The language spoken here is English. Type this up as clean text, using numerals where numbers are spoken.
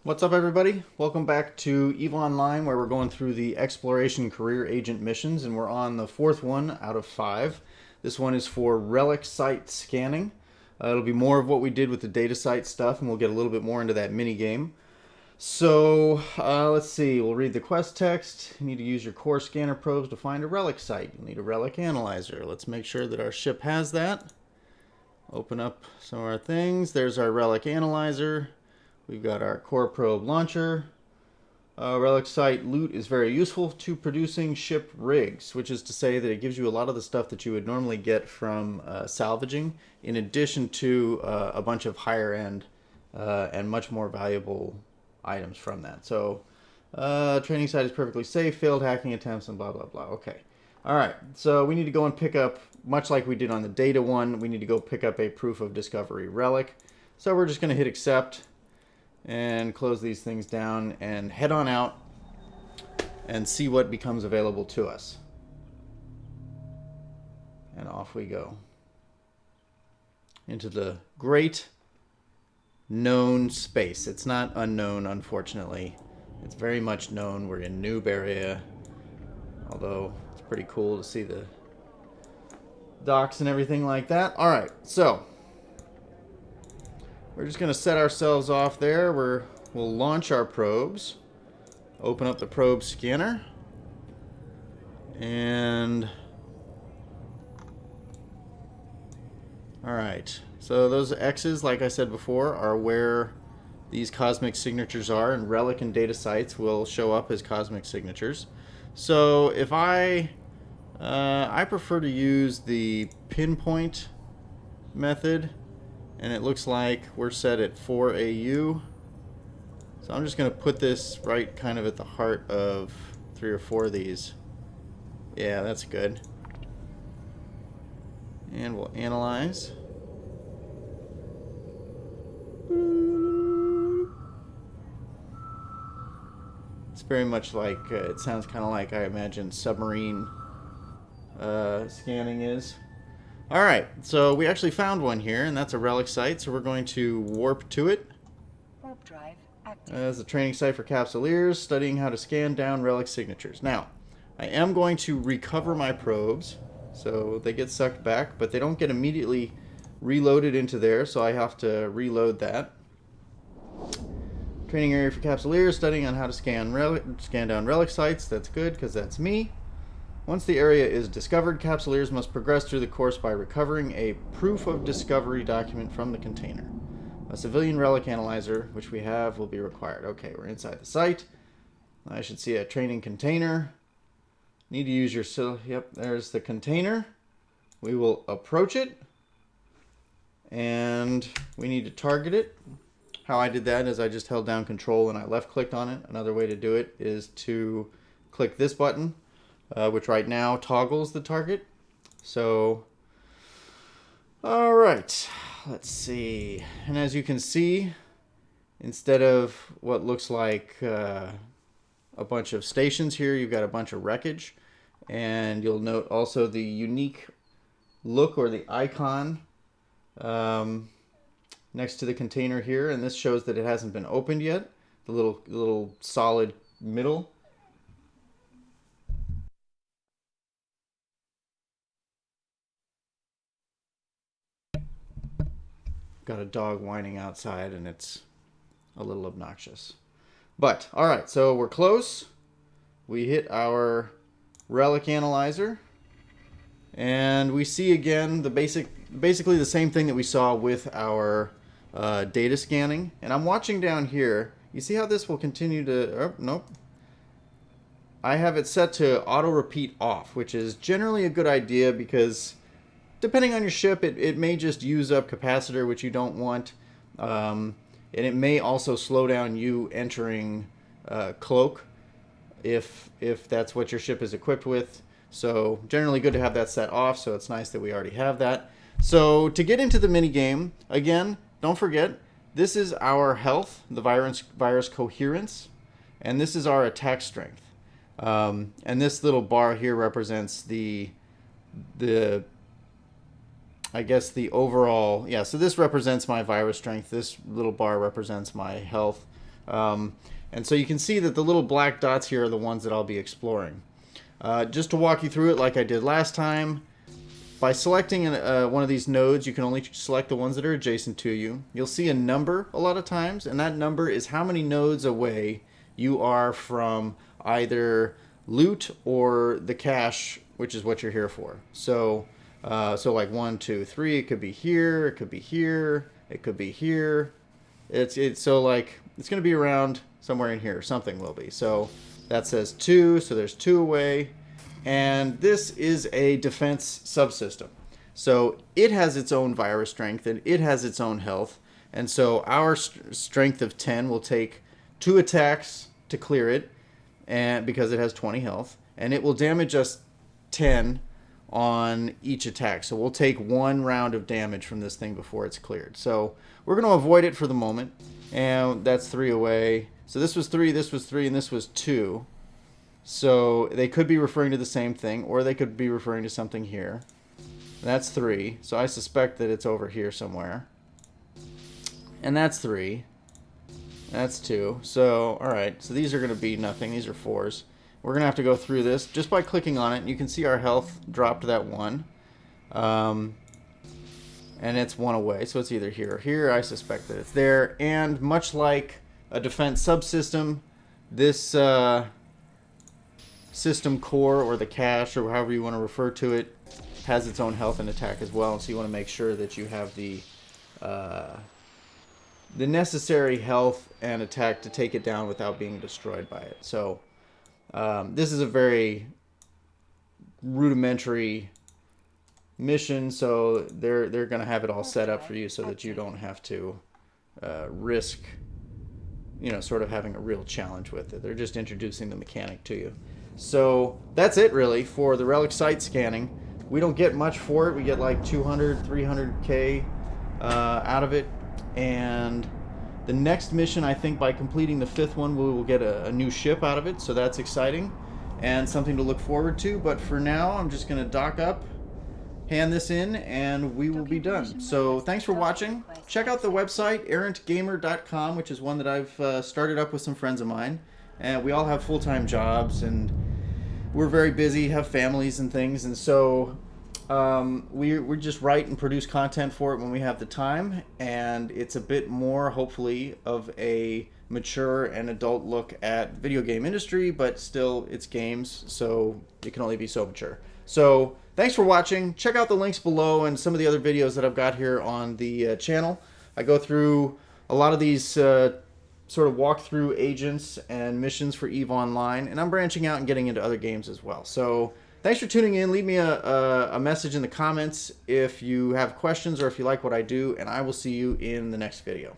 What's up, everybody? Welcome back to EVE Online, where we're going through the Exploration Career Agent missions, and we're on the fourth one out of 5. This one is for Relic site scanning. It'll be more of what we did with the data site stuff, and we'll get a little bit more into that mini game. So, let's see. We'll read the quest text. You need to use your core scanner probes to find a Relic site. You'll need a Relic analyzer. Let's make sure that our ship has that. Open up some of our things. There's our Relic analyzer. We've got our core probe launcher. Relic site loot is very useful to producing ship rigs, which is to say that it gives you a lot of the stuff that you would normally get from salvaging, in addition to a bunch of higher end and much more valuable items from that. So, training site is perfectly safe, failed hacking attempts, and blah, blah, blah. Okay. All right. So we need to go and pick up, much like we did on the data one, we need to go pick up a proof of discovery relic. So we're just going to hit accept and close these things down and head on out and see what becomes available to us. And off we go into the great known space. It's not unknown, unfortunately. It's very much known. We're in Noob area, although it's pretty cool to see the docks and everything like that. All right, so we're just going to set ourselves off there. We'll launch our probes. Open up the probe scanner. And alright. So those X's, like I said before, are where these cosmic signatures are. And Relic and data sites will show up as cosmic signatures. So if I prefer to use the pinpoint method. And it looks like we're set at 4 AU. So I'm just going to put this right kind of at the heart of 3 or 4 of these. Yeah, that's good. And we'll analyze. It's very much like, it sounds kind of like I imagine submarine scanning is. Alright, so we actually found one here, and that's a Relic site, so we're going to warp to it. Warp drive active. As a training site for capsuleers, studying how to scan down Relic signatures. Now, I am going to recover my probes, so they get sucked back, but they don't get immediately reloaded into there, so I have to reload that. Training area for capsuleers, studying on how to scan down Relic sites. That's good, because that's me. Once the area is discovered, capsuleers must progress through the course by recovering a proof of discovery document from the container. A civilian relic analyzer, which we have, will be required. Okay, we're inside the site. I should see a training container. Need to use your... Yep, there's the container. We will approach it. And we need to target it. How I did that is I just held down control and I left-clicked on it. Another way to do it is to click this button. Which right now toggles the target. So, all right, let's see. And as you can see, instead of what looks like a bunch of stations here, you've got a bunch of wreckage. And you'll note also the unique look or the icon next to the container here. And this shows that it hasn't been opened yet. The little solid middle. Got a dog whining outside, and it's a little obnoxious. But, alright, so we're close. We hit our Relic analyzer. And we see again the basically the same thing that we saw with our data scanning. And I'm watching down here. You see how this will continue to... Oh, nope. I have it set to auto-repeat off, which is generally a good idea because... depending on your ship, it may just use up capacitor, which you don't want. And it may also slow down you entering cloak if that's what your ship is equipped with. So generally good to have that set off, so it's nice that we already have that. So to get into the minigame, again, don't forget, this is our health, the virus coherence, and this is our attack strength. And this little bar here represents the I guess the overall, yeah, so this represents my virus strength. This little bar represents my health. And so you can see that the little black dots here are the ones that I'll be exploring. Just to walk you through it like I did last time, by selecting one of these nodes, you can only select the ones that are adjacent to you. You'll see a number a lot of times, and that number is how many nodes away you are from either loot or the cache, which is what you're here for. So like 1, 2, 3, it could be here, it could be here, it could be here. So like it's going to be around somewhere in here. Something will be. So that says 2, so there's 2 away. And this is a defense subsystem. So it has its own virus strength and it has its own health. And so our strength of 10 will take 2 attacks to clear it, and because it has 20 health, and it will damage us 10 on each attack. So we'll take 1 round of damage from this thing before it's cleared. So we're going to avoid it for the moment, and that's 3 away. So this was 3, this was 3, and this was 2. So they could be referring to the same thing, or they could be referring to something here. That's 3, so I suspect that it's over here somewhere. And that's 3. That's 2. So, alright, so these are going to be nothing. These are 4s. We're going to have to go through this just by clicking on it. And you can see our health dropped to that 1. And it's 1 away, so it's either here or here. I suspect that it's there. And much like a defense subsystem, this system core, or the cache, or however you want to refer to it, has its own health and attack as well. So you want to make sure that you have the necessary health and attack to take it down without being destroyed by it. So this is a very rudimentary mission, so they're going to have it all set up for you so that you don't have to risk, sort of having a real challenge with it. They're just introducing the mechanic to you. So that's it really for the Relic site scanning. We don't get much for it. We get like 200, 300k out of it. And the next mission, I think by completing the 5th one, we will get a new ship out of it. So that's exciting and something to look forward to. But for now, I'm just going to dock up, hand this in, and we will be done. So thanks for watching. Check out the website, errantgamer.com, which is one that I've started up with some friends of mine. And we all have full-time jobs, and we're very busy, have families and things, and so we just write and produce content for it when we have the time, and it's a bit more, hopefully, of a mature and adult look at video game industry, but still it's games, so it can only be so mature. So thanks for watching. Check out the links below and some of the other videos that I've got here on the channel. I go through a lot of these sort of walkthrough agents and missions for EVE Online, and I'm branching out and getting into other games as well. So thanks for tuning in. Leave me a message in the comments if you have questions or if you like what I do, and I will see you in the next video.